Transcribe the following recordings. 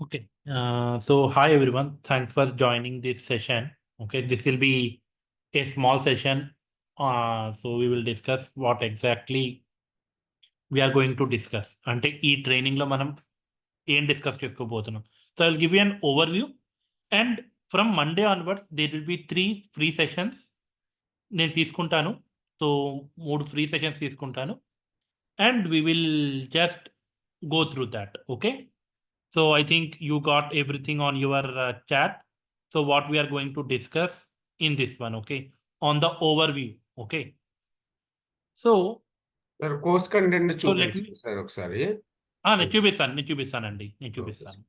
Okay. So hi everyone. Thanks for joining this session. Okay, this will be a small session. So we will discuss what exactly we are going to discuss. అంటే ఈ training లో మనం ఏం discuss చేసుకోబోతున్నాం. So I'll give you an overview and from Monday onwards there will be 3 free sessions నేను తీసుకుంటాను. So 3 free sessions తీసుకుంటాను and we will just go through that. Okay. So I think you got everything on your chat. So what we are going to discuss in this one, okay, on the overview, okay. So sir course content so let me చూపించండి sir ఒకసారి. నేను చూపిస్తానండి.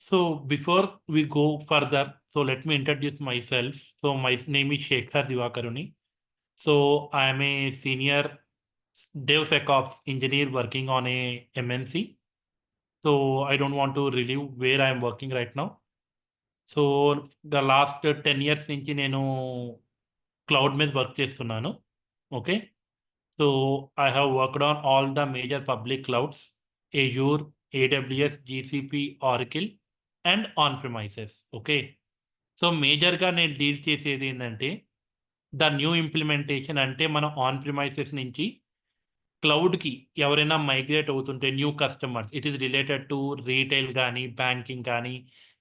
So before we go further, so let me introduce myself. So my name is Shekhar Divakaruni. So I am a senior DevSecOps engineer working on a MNC. So I don't want to reveal where I am working right now. So the last 10 years నుంచి నేను cloud మీద work చేస్తున్నాను. Okay. So I have worked on all the major public clouds, Azure, AWS, GCP, Oracle and on premises. Okay. So మేజర్గా నేను deal చేసేది ఏంటంటే the new implementation, అంటే మనం ఆన్ ప్రిమైసెస్ నుంచి క్లౌడ్కి ఎవరైనా మైగ్రేట్ అవుతుంటే new customers, it is related to retail కానీ, బ్యాంకింగ్ కానీ,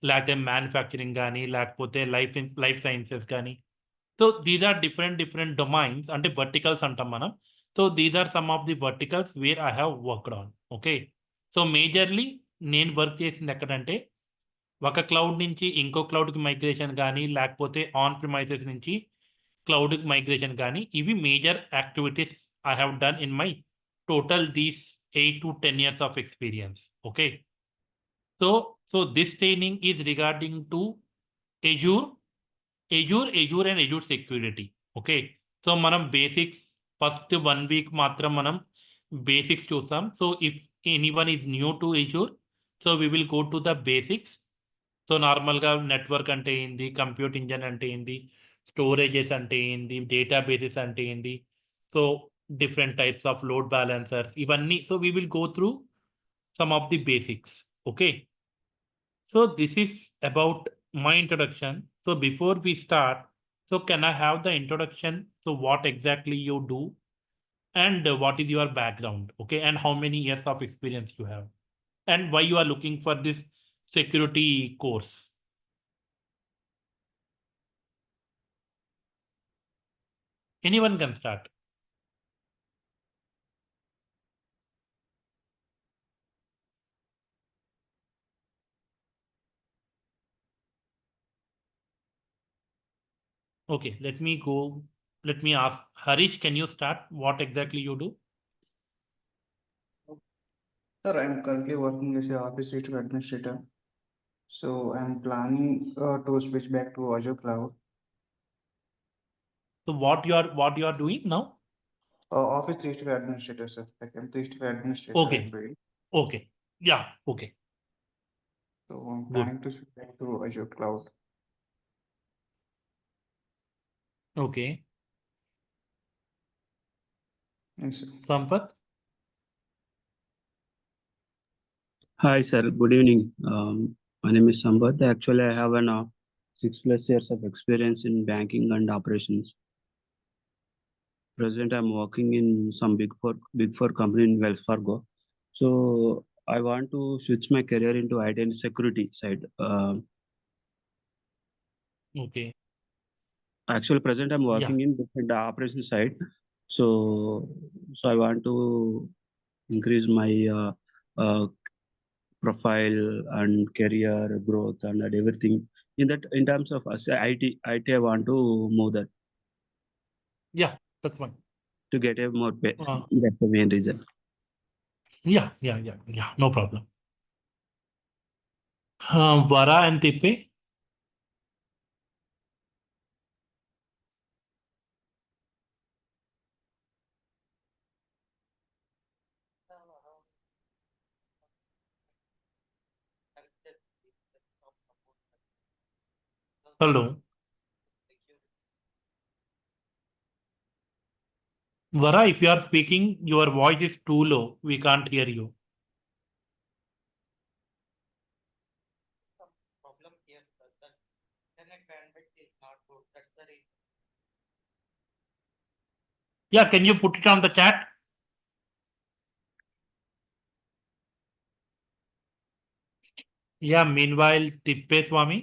లేకపోతే మ్యానుఫ్యాక్చరింగ్ కానీ, లేకపోతే లైఫ్ సైన్సెస్ కానీ. So these are different domains, అంటే వర్టికల్స్ అంటాం మనం. So these are some of the verticals where I have worked on. Okay. So majorly నేను వర్క్ చేసింది ఎక్కడంటే ఒక క్లౌడ్ నుంచి ఇంకో క్లౌడ్కి మైగ్రేషన్ కానీ, లేకపోతే ఆన్ ప్రిమైసెస్ నుంచి క్లౌడ్కి మైగ్రేషన్ కానీ, ఇవి major activities I have done in my total these 8 to 10 years of experience. Okay. So this training is regarding to Azure and Azure security. Okay. So manam basics first 1 week matram manam basics chusam. So if anyone is new to Azure, so we will go to the basics. So normal ga network ante endi, compute engine ante endi, storages ante endi, databases ante endi. So different types of load balancers, ivanni. So we will go through some of the basics. Okay. So this is about my introduction. So before we start, so can I have the introduction? So what exactly you do and what is your background? Okay. And how many years of experience you have and why you are looking for this security course? Anyone can start. Okay, let me go. Let me ask Harish, can you start? What exactly you do? Sir, I'm currently working as a Office 365 administrator. So I'm planning to switch back to Azure Cloud. So what you are doing now? Office 365 administrator, sir. Like I'm 365 administrator. Okay. I build. Okay. Yeah. Okay. So I'm Good. planning to switch back to Azure Cloud. Okay. Yes, sir. Sampath? Hi, sir. Good evening. My name is Sampath. Actually, I have an 6+ years of experience in banking and operations. Present, I'm working in some big four company in Wells Fargo. So I want to switch my career into identity security side. Okay. Actually, present, I'm working in the operation side. So I want to increase my profile and career growth and everything in terms of IT. I want to move that. Yeah, that's fine. To get a more pay. Uh, That's the main reason. Yeah. No problem. Vara and Tipe? Hello. Vara, if you are speaking, your voice is too low. We can't hear you. Yeah, can you put it on the chat? Yeah, meanwhile, Tippeswamy.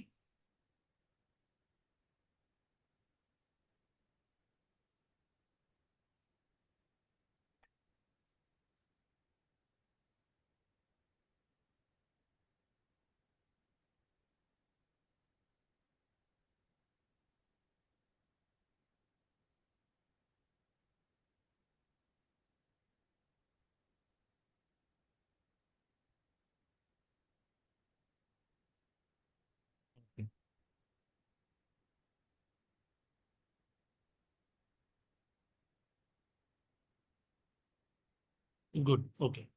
Good. Okay.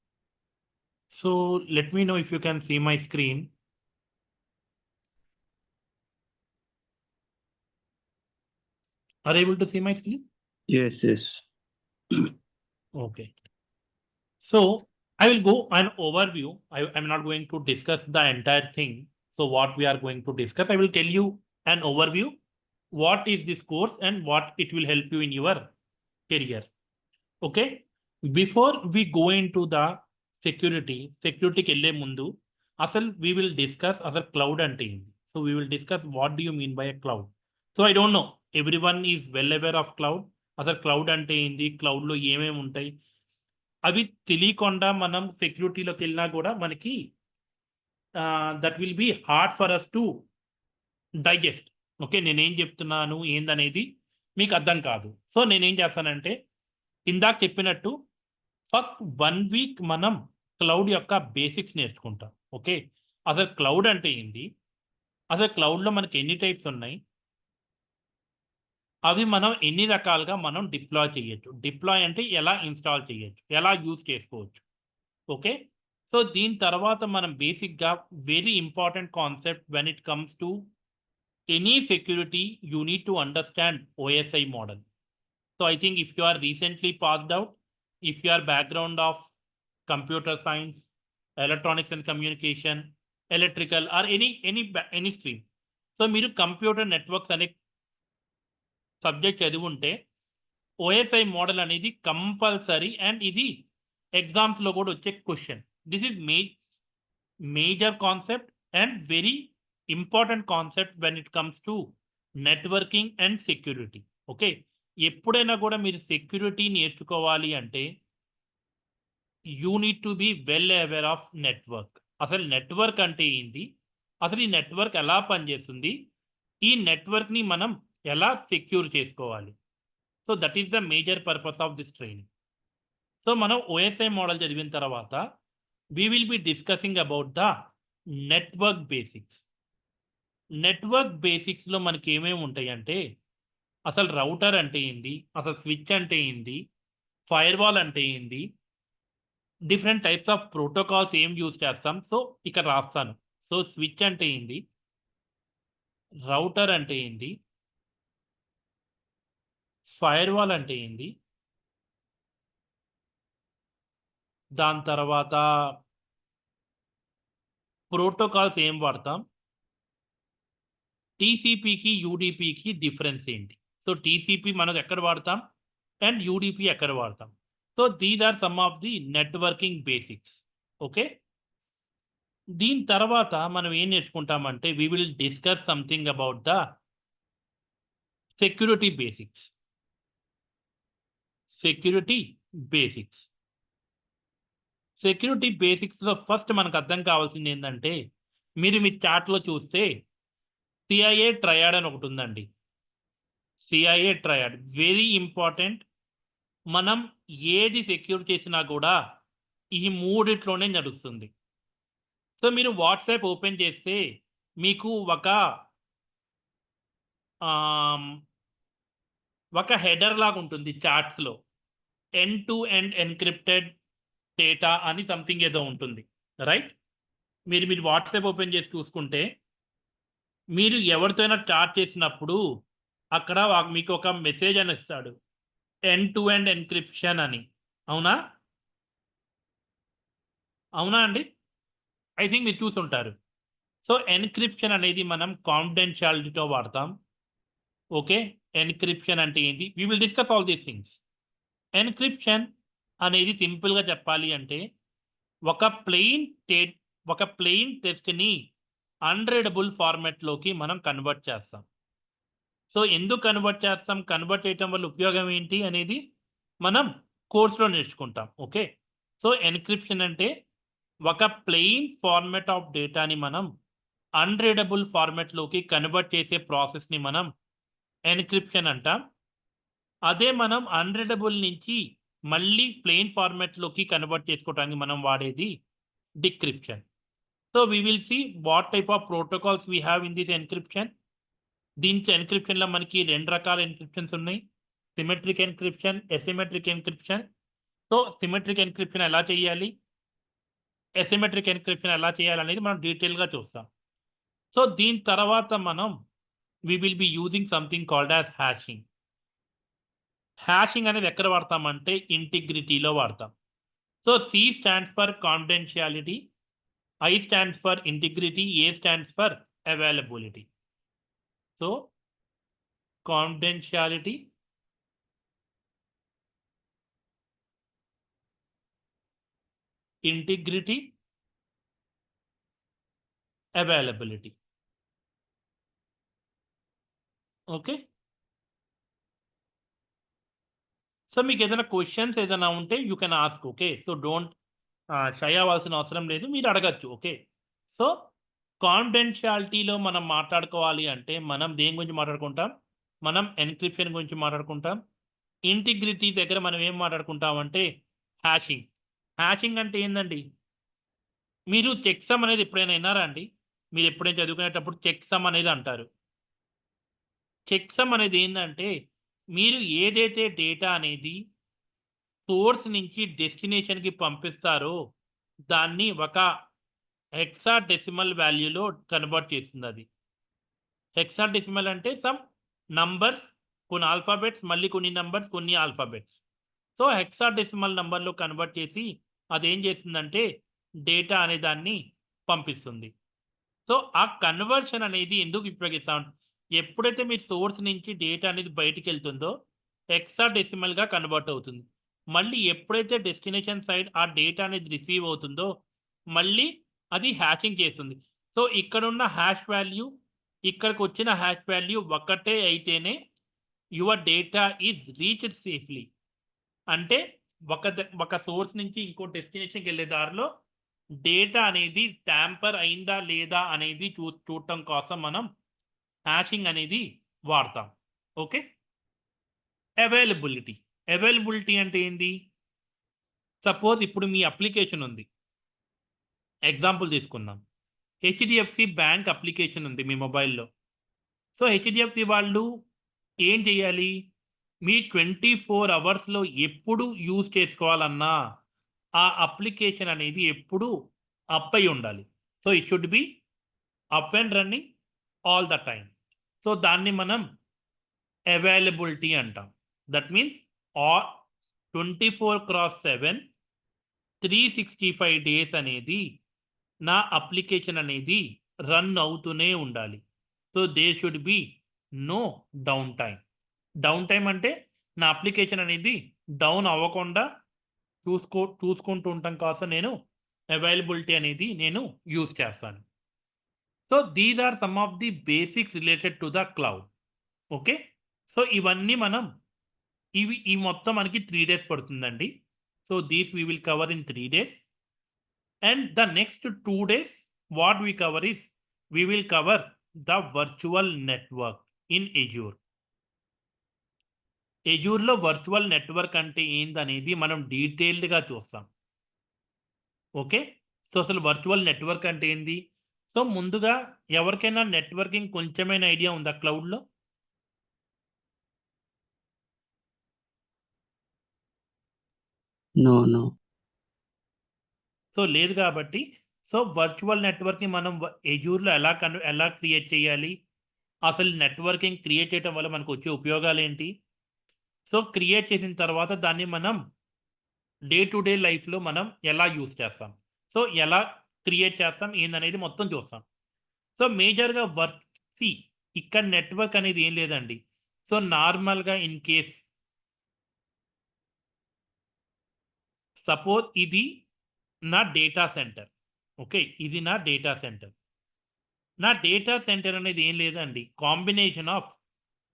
So let me know if you can see my screen. Are you able to see my screen? Yes, yes. Okay. So I will go an overview. I'm not going to discuss the entire thing. So what we are going to discuss, I will tell you an overview. What is this course and what it will help you in your career. Okay. Before we go into the security కెళ్ళే ముందు అసలు we will discuss అసలు cloud అంటే ఏంటి. So we will discuss what do you mean by a cloud. So I don't know. Everyone is well aware of cloud. అసలు cloud అంటే ఏంటి, క్లౌడ్లో ఏమేమి ఉంటాయి అవి తెలియకుండా మనం సెక్యూరిటీలోకి వెళ్ళినా కూడా మనకి that will be hard for us to digest. Okay, నేనేం చెప్తున్నాను ఏందనేది మీకు అర్థం కాదు. సో నేనేం చేస్తానంటే ఇందాక చెప్పినట్టు ఫస్ట్ 1 వీక్ మనం క్లౌడ్ యొక్క బేసిక్స్ నేర్చుకుంటాం. ఓకే, అసలు క్లౌడ్ అంటే ఏంటి, అసలు క్లౌడ్లో మనకి ఎన్ని టైప్స్ ఉన్నాయి, అవి మనం ఎన్ని రకాలుగా మనం డిప్లాయ్ చేయొచ్చు, డిప్లాయ్ అంటే ఎలా ఇన్స్టాల్ చేయొచ్చు, ఎలా యూజ్ చేసుకోవచ్చు. ఓకే, సో దీని తర్వాత మనం బేసిక్గా very important concept when it comes to any security you need to understand OSI model. So I think if you are recently passed out, if you are background of computer science, electronics and communication, electrical or any stream, so మీరు computer networks అనే subject చదివి ఉంటే OSI model అనేది compulsory and ఇది ఎగ్జామ్స్లో కూడా వచ్చే question. This is major concept and very important concept when it comes to networking and security. Okay, ఎప్పుడైనా కూడా మీరు సెక్యూరిటీ నేర్చుకోవాలి అంటే you need to be well aware of network. అసలు నెట్వర్క్ అంటే ఏంటి, అసలు ఈ నెట్వర్క్ ఎలా పనిచేస్తుంది, ఈ నెట్వర్క్ని మనం ఎలా సెక్యూర్ చేసుకోవాలి. So that is the major purpose of this training. So మనం OSI మోడల్ చదివిన తర్వాత we will be discussing about the network basics. Network బేసిక్స్లో మనకి ఏమేమి ఉంటాయి అంటే అసలు రౌటర్ అంటే ఏంది, అసలు స్విచ్ అంటే ఏంది, ఫైర్వాల్ అంటే ఏంది, డిఫరెంట్ టైప్స్ ఆఫ్ ప్రోటోకాల్స్ ఏం యూజ్ చేస్తాం. సో ఇక్కడ రాస్తాను. సో స్విచ్ అంటే ఏంది, రౌటర్ అంటే ఏంది, ఫైర్వాల్ అంటే ఏంది, దాని తర్వాత ప్రోటోకాల్స్ ఏం వాడతాం, టీసీపీకి యూడీపీకి డిఫరెన్స్ ఏంటి. సో టీసీపీ మనం ఎక్కడ వాడతాం అండ్ యూడీపీ ఎక్కడ వాడతాం. So these are some of the networking basics. Okay, దీని తర్వాత మనం ఏం నేర్చుకుంటామంటే we will discuss something about the security basics. Security basics security బేసిక్స్లో ఫస్ట్ మనకు అర్థం కావాల్సింది ఏంటంటే మీరు మీ చాట్లో చూస్తే CIA ట్రయాడ్ అని ఒకటి ఉందండి. CIA triad very important. మనం ఏది సెక్యూర్ చేసినా కూడా ఈ మూడిట్లోనే నడుస్తుంది. సో మీరు వాట్సాప్ ఓపెన్ చేస్తే మీకు ఒక హెడర్ లాగా ఉంటుంది చాట్స్లో, end to end encrypted data అని సంథింగ్ ఏదో ఉంటుంది, రైట్. మీరు వాట్సాప్ ఓపెన్ చేసి చూసుకుంటే మీరు ఎవరితోనైనా చాట్ చేసినప్పుడు అక్కడ మీకు ఒక మెసేజ్ అని ఇస్తాడు, ఎండ్ టు ఎండ్ ఎన్క్రిప్షన్ అని. అవునా అండి, ఐ థింక్ మీరు చూసుంటారు. సో ఎన్క్రిప్షన్ అనేది మనం కాన్ఫిడెన్షియాలిటీతో వాడతాం. ఓకే, ఎన్క్రిప్షన్ అంటే ఏంటి, we will discuss all these things. Encryption అనేది సింపుల్గా చెప్పాలి అంటే ఒక ప్లెయిన్ టెక్స్ట్ని అన్రీడబుల్ ఫార్మాట్లోకి మనం కన్వర్ట్ చేస్తాం. సో ఎందుకు కన్వర్ట్ చేస్తాం, కన్వర్ట్ చేయటం వల్ల ఉపయోగం ఏంటి అనేది మనం కోర్సులో నేర్చుకుంటాం. ఓకే, సో ఎన్క్రిప్షన్ అంటే ఒక ప్లెయిన్ ఫార్మాట్ ఆఫ్ డేటాని మనం అన్రీడబుల్ ఫార్మాట్లోకి కన్వర్ట్ చేసే ప్రాసెస్ని మనం ఎన్క్రిప్షన్ అంటాం. అదే మనం అన్రీడబుల్ నుంచి మళ్ళీ ప్లెయిన్ ఫార్మాట్లోకి కన్వర్ట్ చేసుకోవడానికి మనం వాడేది decryption. So we will see what type of protocols we have in this encryption. దీంట్లో ఎన్క్రిప్షన్లో మనకి 2 రకాల ఎన్క్రిప్షన్స్ ఉన్నాయి, symmetric encryption, asymmetric encryption. So symmetric encryption ఎలా చేయాలి, ఎసిమెట్రిక్ ఎన్క్రిప్షన్ ఎలా చేయాలనేది మనం డీటెయిల్గా చూస్తాం. సో దీని తర్వాత మనం we will be using something called as hashing. Hashing అనేది ఎక్కడ వాడతామంటే ఇంటిగ్రిటీలో వాడతాం. So C stands for confidentiality, I stands for integrity, A stands for availability. So confidentiality, integrity, availability. Okay. So మీకు ఏదైనా క్వశ్చన్స్ ఏదైనా ఉంటే you can ask. Okay, so don't shy అవ్వాల్సిన అవసరం లేదు, మీరు అడగచ్చు. ఓకే, సో కాన్ఫిడెన్షియాలిటీలో మనం మాట్లాడుకోవాలి అంటే మనం దేని గురించి మాట్లాడుకుంటాం, మనం ఎన్క్రిప్షన్ గురించి మాట్లాడుకుంటాం. ఇంటిగ్రిటీ దగ్గర మనం ఏం మాట్లాడుకుంటాం అంటే హ్యాషింగ్. హ్యాషింగ్ అంటే ఏందండి, మీరు చెక్సమ్ అనేది ఎప్పుడైనా విన్నారా అండి? మీరు ఎప్పుడైనా చదువుకునేటప్పుడు చెక్సమ్ అనేది అంటారు. చెక్సమ్ అనేది ఏంటంటే మీరు ఏదైతే డేటా అనేది సోర్స్ నుంచి డెస్టినేషన్కి పంపిస్తారో దాన్ని ఒక హెక్సాడెసిమల్ వాల్యూలో కన్వర్ట్ చేస్తుంది. అది హెక్సాడెసిమల్ అంటే సమ్ నంబర్స్, కొన్ని ఆల్ఫాబెట్స్, మళ్ళీ కొన్ని నంబర్స్, కొన్ని ఆల్ఫాబెట్స్. సో హెక్సాడెసిమల్ నంబర్లో కన్వర్ట్ చేసి అదేం చేస్తుందంటే డేటా అనే దాన్ని పంపిస్తుంది. సో ఆ కన్వర్షన్ అనేది ఎందుకు ఉపయోగిస్తాం, ఎప్పుడైతే మీ సోర్స్ నుంచి డేటా అనేది బయటికి వెళ్తుందో హెక్సాడెసిమల్గా కన్వర్ట్ అవుతుంది. మళ్ళీ ఎప్పుడైతే డెస్టినేషన్ సైడ్ ఆ డేటా అనేది రిసీవ్ అవుతుందో మళ్ళీ అది హ్యాషింగ్ చేస్తుంది. సో ఇక్కడున్న హ్యాష్ వాల్యూ, ఇక్కడికి వచ్చిన హ్యాష్ వాల్యూ ఒకటే అయితేనే your data is reached safely. అంటే ఒక సోర్స్ నుంచి ఇంకో డెస్టినేషన్కి వెళ్ళే దారిలో డేటా అనేది ట్యాంపర్ అయిందా లేదా అనేది చూడటం కోసం మనం హ్యాషింగ్ అనేది వాడతాం. ఓకే, అవైలబిలిటీ అంటే ఏంటి, సపోజ్ ఇప్పుడు మీ అప్లికేషన్ ఉంది, ఎగ్జాంపుల్ తీసుకుందాం. హెచ్డిఎఫ్సి బ్యాంక్ అప్లికేషన్ ఉంది మీ మొబైల్లో. సో హెచ్డిఎఫ్సి వాళ్ళు ఏం చేయాలి, మీ 24 అవర్స్లో ఎప్పుడు యూజ్ చేసుకోవాలన్నా ఆ అప్లికేషన్ అనేది ఎప్పుడు అప్ అయి ఉండాలి. So it should be up and running all the time. So దాన్ని మనం అవైలబిలిటీ అంటాం. దట్ మీన్స్ 24/7 365 డేస్ అనేది నా అప్లికేషన్ అనేది రన్ అవుతూనే ఉండాలి. So they should be no down time. Down time అంటే నా అప్లికేషన్ అనేది డౌన్ అవ్వకుండా చూసుకుంటూ ఉండటం కోసం నేను అవైలబిలిటీ అనేది నేను యూజ్ చేస్తాను. So these are some of the basics related to the cloud. Okay, so ఇవన్నీ మనం ఈ మొత్తం మనకి 3 days పడుతుందండి. So these we will cover in 3 days. And the next 2 days what we cover is we will cover the virtual network in Azure. ఎజ్యూర్లో virtual network అంటే ఏందనేది మనం డీటెయిల్డ్గా చూస్తాం. ఓకే, సో అసలు వర్చువల్ నెట్వర్క్ అంటే ఏంది, సో ముందుగా ఎవరికైనా నెట్వర్కింగ్ కొంచెమైనా ఐడియా ఉందా క్లౌడ్లో? No. సో లేదు కాబట్టి సో వర్చువల్ నెట్వర్క్ని మనం ఎజ్యూర్లో ఎలా క్రియేట్ చేయాలి, అసలు నెట్వర్కింగ్ క్రియేట్ చేయడం వల్ల మనకు వచ్చే ఉపయోగాలు ఏంటి, సో క్రియేట్ చేసిన తర్వాత దాన్ని మనం డే టు డే లైఫ్లో మనం ఎలా యూజ్ చేస్తాం, సో ఎలా క్రియేట్ చేస్తాం ఏందనేది మొత్తం చూస్తాం. సో మేజర్గా ఇక్కడ నెట్వర్క్ అనేది ఏం లేదండి. సో నార్మల్గా ఇన్ కేస్ సపోజ్ ఇది నా డేటా సెంటర్. ఓకే, ఇది నా డేటా సెంటర్. నా డేటా సెంటర్ అనేది ఏం లేదండి, combination of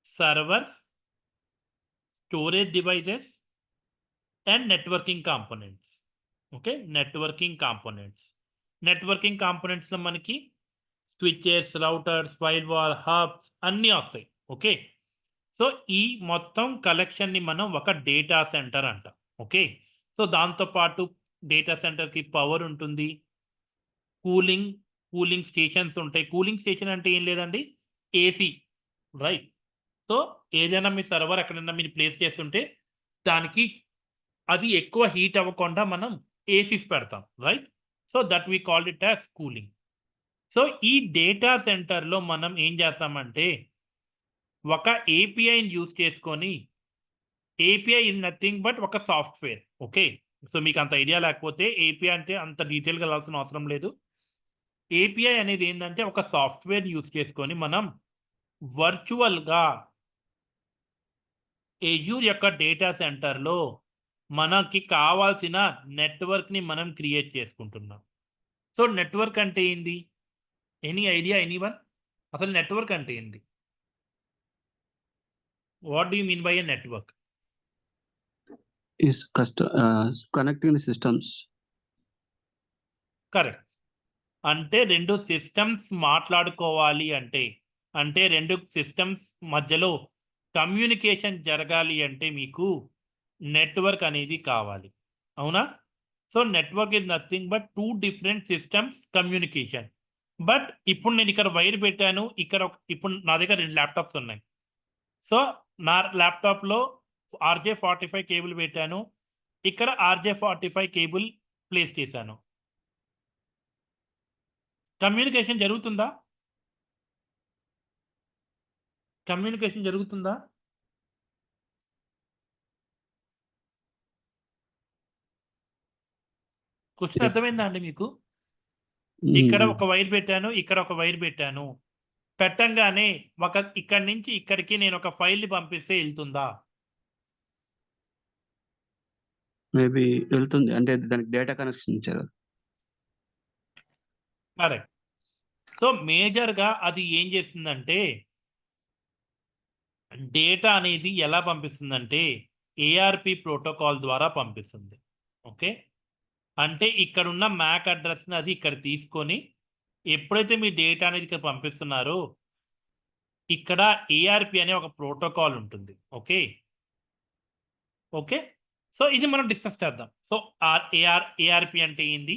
servers, storage devices and networking components. Okay, networking కాంపోనెంట్స్లో మనకి స్విచెస్, రౌటర్స్, ఫైర్వాల్, హబ్స్ అన్నీ వస్తాయి. ఓకే, సో ఈ మొత్తం కలెక్షన్ని మనం ఒక డేటా సెంటర్ అంటాం. ఓకే, సో దాంతోపాటు డేటా సెంటర్కి పవర్ ఉంటుంది, కూలింగ్ స్టేషన్స్ ఉంటాయి. కూలింగ్ స్టేషన్ అంటే ఏం లేదండి, ఏసీ, రైట్? సో ఏదైనా మీ సర్వర్ ఎక్కడైనా మీరు ప్లేస్ చేస్తుంటే దానికి అది ఎక్కువ హీట్ అవ్వకుండా మనం ఏసీస్ పెడతాం, right? So that we called it as cooling. So ఈ డేటా సెంటర్లో మనం ఏం చేస్తామంటే ఒక ఏపీఐని యూజ్ చేసుకొని, ఏపీఐ ఇస్ నథింగ్ బట్ ఒక సాఫ్ట్వేర్. ఓకే, సో మీకు అంత ఐడియా లేకపోతే ఏపీఐ అంటే అంత డీటెయిల్గా వెళ్ళాల్సిన అవసరం లేదు. ఏపీఐ అనేది ఏంటంటే ఒక సాఫ్ట్వేర్ యూజ్ చేసుకొని మనం వర్చువల్గా ఎజ్యూర్ యొక్క డేటా సెంటర్లో మనకి కావాల్సిన నెట్వర్క్ని మనం క్రియేట్ చేసుకుంటున్నాం. సో నెట్వర్క్ అంటే ఏంది? Any idea, anyone? అసలు నెట్వర్క్ అంటే ఏంది? What do you mean by a network? Is connecting the systems. Correct. అంటే రెండు సిస్టమ్స్ మాట్లాడుకోవాలి అంటే రెండు సిస్టమ్స్ మధ్యలో కమ్యూనికేషన్ జరగాలి అంటే మీకు నెట్వర్క్ అనేది కావాలి, అవునా? So network is nothing but 2 different systems communication. But ఇప్పుడు నేను ఇక్కడ వైర్ పెట్టాను, ఇప్పుడు నా దగ్గర 2 ల్యాప్టాప్స్ ఉన్నాయి. సో నా ల్యాప్టాప్లో RJ45 కేబుల్ పెట్టాను, ఇక్కడ RJ45 కేబుల్ ప్లేస్ చేశాను. కమ్యూనికేషన్ జరుగుతుందా? Question Yep. అర్థమైందా అండి మీకు? ఇక్కడ ఒక వైర్ పెట్టాను, ఇక్కడ ఒక వైర్ పెట్టాను. పెట్టంగానే ఇక్కడి నుంచి ఇక్కడికి నేను ఒక ఫైల్ని పంపిస్తే వెళ్తుందా? మేబీ వెళ్తుంది, అంటే దానికి డేటా కనెక్షన్ ఇచ్చారు. కరెక్ట్. సో మేజర్గా అది ఏం చేస్తుందంటే డేటా అనేది ఎలా పంపిస్తుందంటే ARP ప్రోటోకాల్ ద్వారా పంపిస్తుంది. ఓకే, అంటే ఇక్కడున్న మ్యాక్ అడ్రస్ని అది ఇక్కడ తీసుకొని ఎప్పుడైతే మీ డేటా అనేది ఇక్కడ పంపిస్తున్నారో ఇక్కడ ARP అనే ఒక ప్రోటోకాల్ ఉంటుంది. ఓకే, సో ఇది మనం డిస్కస్ చేద్దాం. సో ARP అంటే ఏంది,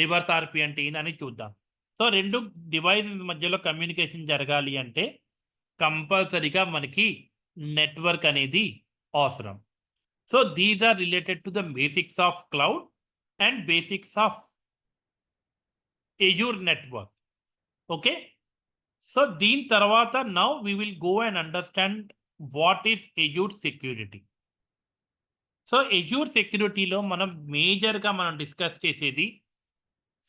రివర్స్ RP అంటే ఏంది అని చూద్దాం. సో రెండు డివైసెస్ మధ్యలో కమ్యూనికేషన్ జరగాలి అంటే కంపల్సరీగా మనకి నెట్వర్క్ అనేది అవసరం. So these are related to the basics of cloud and basics of Azure network. Okay, so దీని తర్వాత now we will go and understand what is Azure security. So Azure సెక్యూరిటీలో మనం మేజర్గా మనం డిస్కస్ చేసేది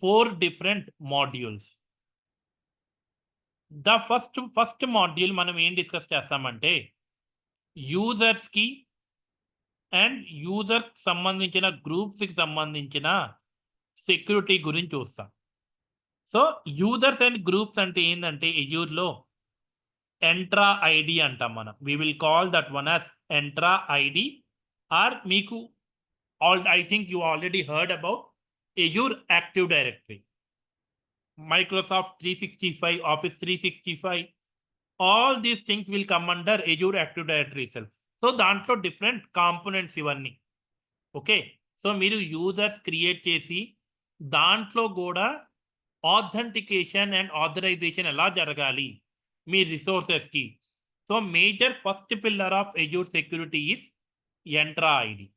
4 different modules. The first module మనం ఏం discuss చేస్తామంటే యూజర్స్కి అండ్ యూజర్కి సంబంధించిన గ్రూప్స్కి సంబంధించిన సెక్యూరిటీ గురించి చూస్తాం. సో యూజర్స్ అండ్ గ్రూప్స్ అంటే ఏంటంటే Azureలో ఎంట్రా ఐడి అంటాం మనం. We will call that one as Entra ID or మీకు I think you already heard about Azure Active Directory, Microsoft 365, Office 365, all these things will come under Azure Active Directory itself. So దాంట్లో different components ఇవన్నీ. Okay, so మీరు users create చేసి దాంట్లో కూడా authentication and authorization ఎలా జరగాలి మీ రిసోర్సెస్కి. So major first pillar of Azure security is Entra ID.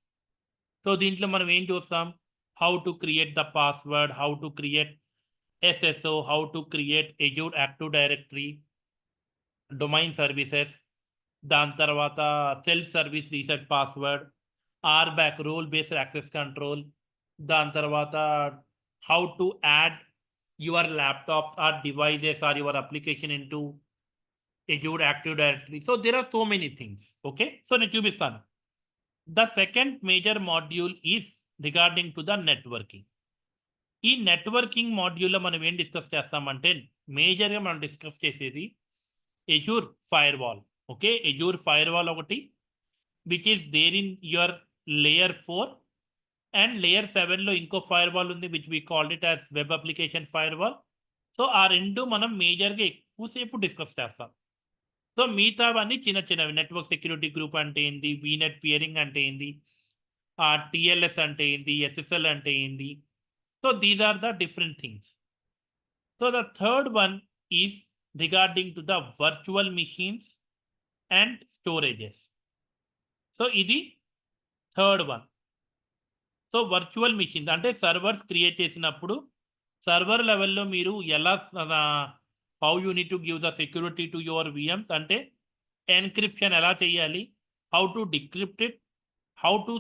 So దీంట్లో మనం ఏం చూస్తాం, how to create the password, how to create SSO, how to create Azure Active Directory, domain services, దాని తర్వాత self service reset password, RBAC role based access control, దాని తర్వాత how to add your laptops or devices or your application into Azure Active Directory. So there are so many things. Okay, so నేను చూపిస్తాను. The second major module is regarding to the networking. ఈ networking మాడ్యూల్లో మనం ఏం discuss చేస్తామంటే మేజర్గా మనం discuss చేసేది Azure firewall. Okay, Azure firewall ఒకటి which is there in your layer 4 and layer 7లో ఇంకో ఫైర్ వాల్ ఉంది which we called it as web application firewall. So ఆ రెండు మనం మేజర్గా ఎక్కువసేపు డిస్కస్ చేస్తాం. సో మిగతావన్నీ చిన్న చిన్నవి, నెట్వర్క్ సెక్యూరిటీ గ్రూప్ అంటే ఏంది, వీనెట్ పియరింగ్ అంటే ఏంది, టిఎల్ఎస్ అంటే ఏంది, ఎస్ఎస్ఎల్ అంటే ఏంది. So these are the different things. So the third one is regarding to the virtual machines and storages. So ఇది third one. So virtual machines అంటే సర్వర్స్ క్రియేట్ చేసినప్పుడు సర్వర్ లెవెల్లో మీరు ఎలా how you need to give the security to your VMs, అంటే encryption ఎలా చేయాలి, how to decrypt it, how to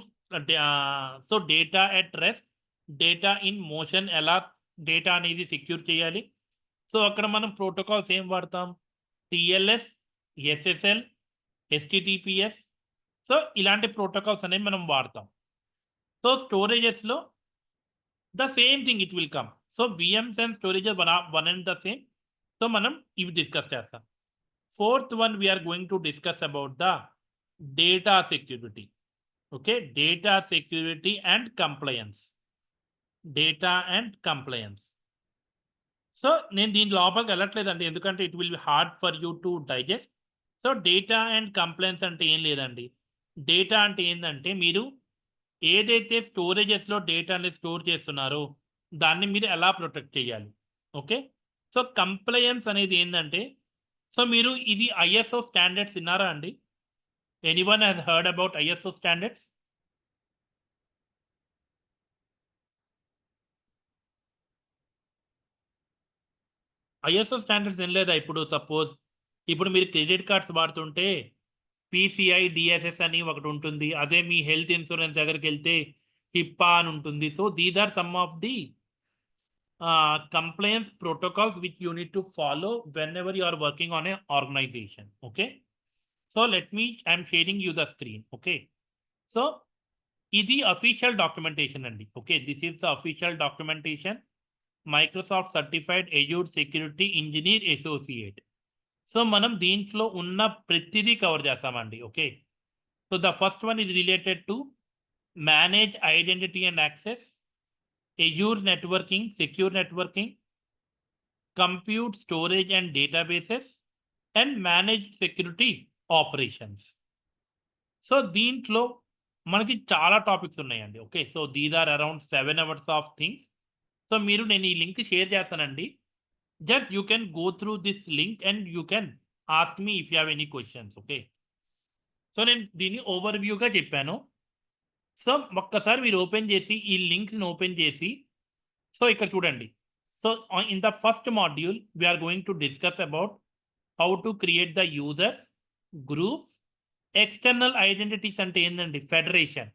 so data at rest, data in motion ఎలా data అనేది సెక్యూర్ చేయాలి. సో అక్కడ మనం ప్రోటోకాల్స్ ఏం వాడతాం, టిఎల్ఎస్, ఎస్ఎస్ఎల్, హెచ్టిటిపిఎస్. సో ఇలాంటి ప్రోటోకాల్స్ అనేవి మనం వాడతాం. సో స్టోరేజెస్లో the same thing it will come. So VMs and storages one and the same. So మనం ఇవి డిస్కస్ చేస్తాం. Fourth one we're going to discuss about the data security. Okay, data security and compliance. Data and compliance. So నేను దీని లోపలికి వెళ్ళట్లేదండి, ఎందుకంటే it will be hard for you to digest. So data and compliance అంటే ఏం లేదండి. Data అంటే ఏంటంటే మీరు ఏదైతే స్టోరేజెస్లో డేటా అనేది స్టోర్ చేస్తున్నారో దాన్ని మీరు ఎలా ప్రొటెక్ట్ చేయాలి. ఓకే, సో కంప్లయన్స్ అనేది ఏంటంటే, సో మీరు ఇది ఐఎస్ఓ స్టాండర్డ్స్ విన్నారా అండి? Anyone has heard about ISO standards? ISO standards ఏం లేదా? ఇప్పుడు సపోజ్ ఇప్పుడు మీరు క్రెడిట్ కార్డ్స్ వాడుతుంటే పీసీఐ డిఎస్ఎస్ అని ఒకటి ఉంటుంది. అదే మీ హెల్త్ ఇన్సూరెన్స్ దగ్గరికి వెళ్తే హిప్పా అని ఉంటుంది. So these are some of the compliance protocols which you need to follow whenever you are working on an organization. Okay, so I'm sharing you the screen. Okay, so ఇది official documentation అండి. Okay, this is the official documentation, Microsoft Certified Azure Security Engineer Associate. So మనం దీంట్లో ఉన్న ప్రతిదీ cover చేస్తామండి. Okay, so the first one is related to manage identity and access, Azure networking, secure networking, compute, storage and databases, and manage security operations. So దీంట్లో మనకి చాలా topics ఉన్నాయండి. Okay, so these are around 7 hours of things. So నేను ఈ link share చేస్తానండి. Just you can go through this link and you can ask me if you have any questions. Okay, so నేను దీన్ని ఓవర్వ్యూగా చెప్పాను. So ఒక్కసారి మీరు open చేసి ఈ లింక్ని ఓపెన్ చేసి సో ఇక్కడ చూడండి. So in the first module we're going to discuss about how to create the users, groups, external identities అంటే ఏంటండి, ఫెడరేషన్.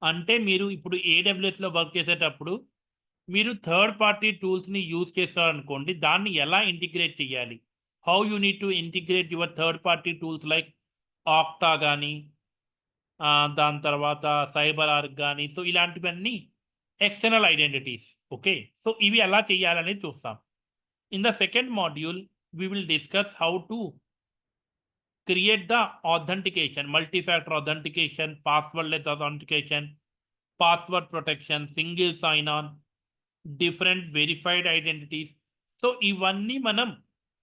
అంటే మీరు ఇప్పుడు ఏడబ్ల్యూఎస్లో వర్క్ చేసేటప్పుడు మీరు థర్డ్ పార్టీ టూల్స్ని యూజ్ చేస్తారనుకోండి, దాన్ని ఎలా ఇంటిగ్రేట్ చేయాలి, how you need to integrate your third party tools like octa కానీ దాని తర్వాత సైబర్ ఆర్క్ కానీ. సో ఇలాంటివన్నీ ఎక్స్టర్నల్ ఐడెంటిటీస్. ఓకే, సో ఇవి ఎలా చేయాలనేది చూస్తాం. In the second module we will discuss how to create the authentication, multi-factor authentication, passwordless authentication, password protection, single sign-on, different verified identities. So ఇవన్నీ మనం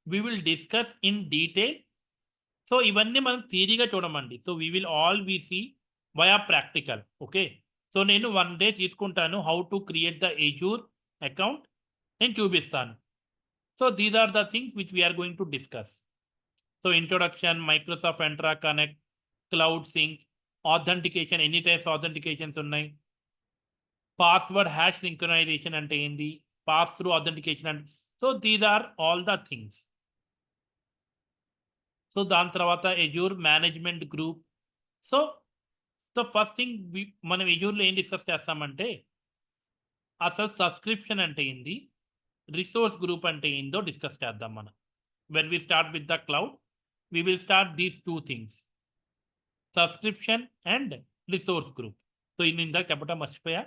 we will discuss in detail. So ఇవన్నీ మనం థియరీగా చూడమండి. So we will all we see via practical. Okay, so నేను 1 day తీసుకుంటాను how to create the Azure account, నేను చూపిస్తాను. So these are the things which we're going to discuss. So introduction, Microsoft Entra Connect, cloud sync, authentication, any types authentications ఉన్నాయి, password hash synchronisation అంటే ఏంది, pass through authentication అంటే. So these are all the things. So దాని తర్వాత Azure management group. So first thing మనం ఎజూర్లో ఏం discuss చేస్తామంటే అసలు సబ్స్క్రిప్షన్ అంటే ఏంది, రిసోర్స్ గ్రూప్ అంటే ఏందో డిస్కస్ చేద్దాం మనం. When we start with the cloud, we will start these two things, subscription and resource group. So in ఇందాక చెప్పడం మర్చిపోయా,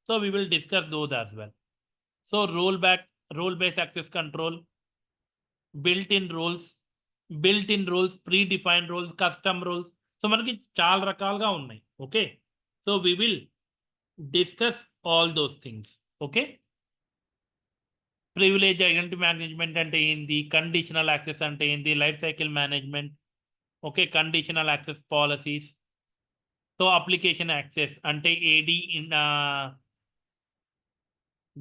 So we will discuss those as well. So role-based access control, built-in roles, predefined roles, custom roles. So మనకి చాలా రకాలుగా ఉన్నాయి. Okay, so we will discuss all those things. Okay, privilege identity management అంటే ఏంది, conditional access అంటే ఏంది, life cycle management, okay, conditional access policies. So application access అంటే AD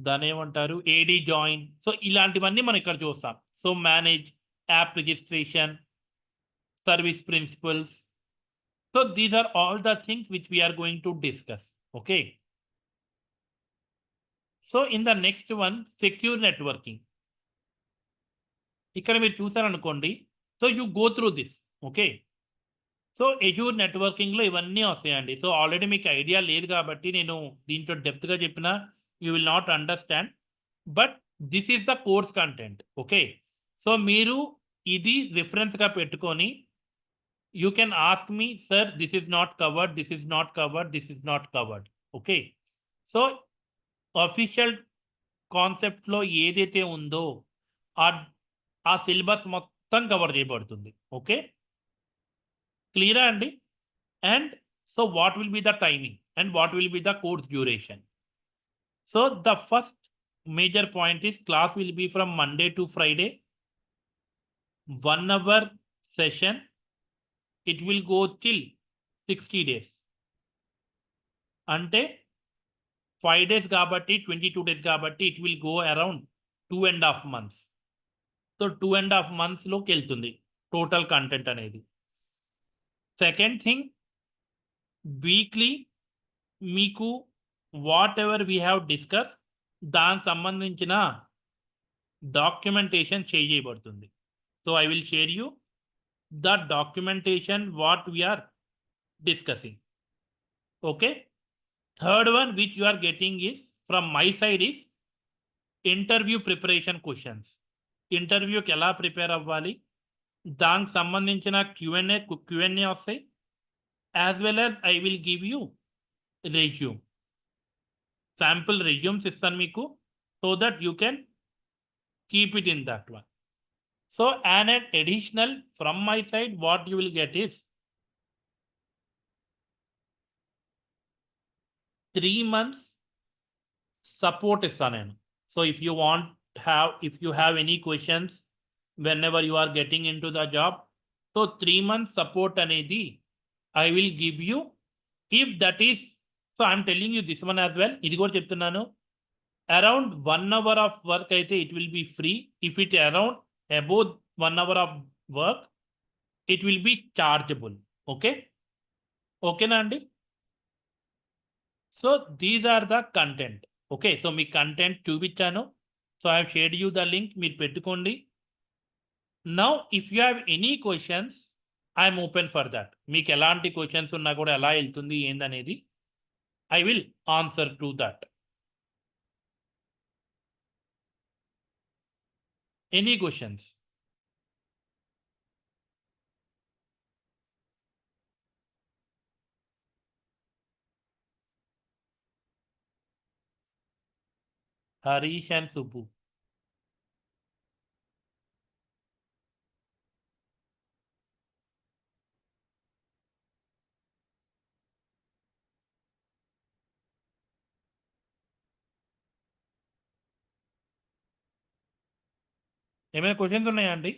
దాని ఏమంటారు, ఏడి జాయిన్. సో ఇలాంటివన్నీ మనం ఇక్కడ చూస్తాం. So manage app registration, service principals. So these are all the things which we're going to discuss. Okay, so in the next one secure networking. ఇక్కడ మీరు చూసారనుకోండి, so you go through this. Okay, so Azure నెట్వర్కింగ్లో ఇవన్నీ వస్తాయండి. So already మీకు idea లేదు కాబట్టి నేను దీంట్లో డెప్త్గా చెప్పిన you will not understand, but this is the course content. Okay, so మీరు ఇది రిఫరెన్స్గా పెట్టుకొని you can ask me, sir this is not covered, this is not covered, this is not covered. Okay, so official కాన్సెప్ట్లో ఏదైతే ఉందో ఆ syllabus మొత్తం cover చేయబడుతుంది. Okay, క్లియరా అండి? And so what will be the timing and what will be the course duration? So the first major point is class will be from Monday to Friday, 1 hour session. It will go till 60 days. అంటే 5 days కాబట్టి 22 days కాబట్టి it will go around 2.5 months. So 2.5 monthsలోకి వెళ్తుంది total content అనేది. Second thing, weekly మీకు what ever we have discuss దానికి సంబంధించిన documentation చేయబడుతుంది. So I will share you the documentation what we are discussing. Okay, third one which you are getting is from my side is interview preparation questions. Interview కి ఎలా prepare అవ్వాలి, దానికి సంబంధించిన Q&A వస్తాయి, as well as I will give you resume, sample resumes ఇస్తాను మీకు, so that you can keep it in that one. So and an additional from my side what you will get is 3 months support ఇస్తాను. So if you have any questions whenever you are getting into the job, so 3 months support అనేది I will give you. If that is, so I'm telling you this one as well, ఇది కూడా చెప్తున్నాను, around 1 hour of work అయితే it will be free. If it around above 1 hour of work, it will be chargeable. Okay, ఓకేనా అండి? So these are the content. Okay, so మీ content చూపించాను. So I have shared you the link, మీరు పెట్టుకోండి. Now if you have any questions, I'm open for that. మీకు ఎలాంటి questions ఉన్నా కూడా ఎలా వెళ్తుంది ఏందనేది I will answer to that. Any questions? Harish and Subbu. ఏమైనా క్వశ్చన్స్ ఉన్నాయా అండి?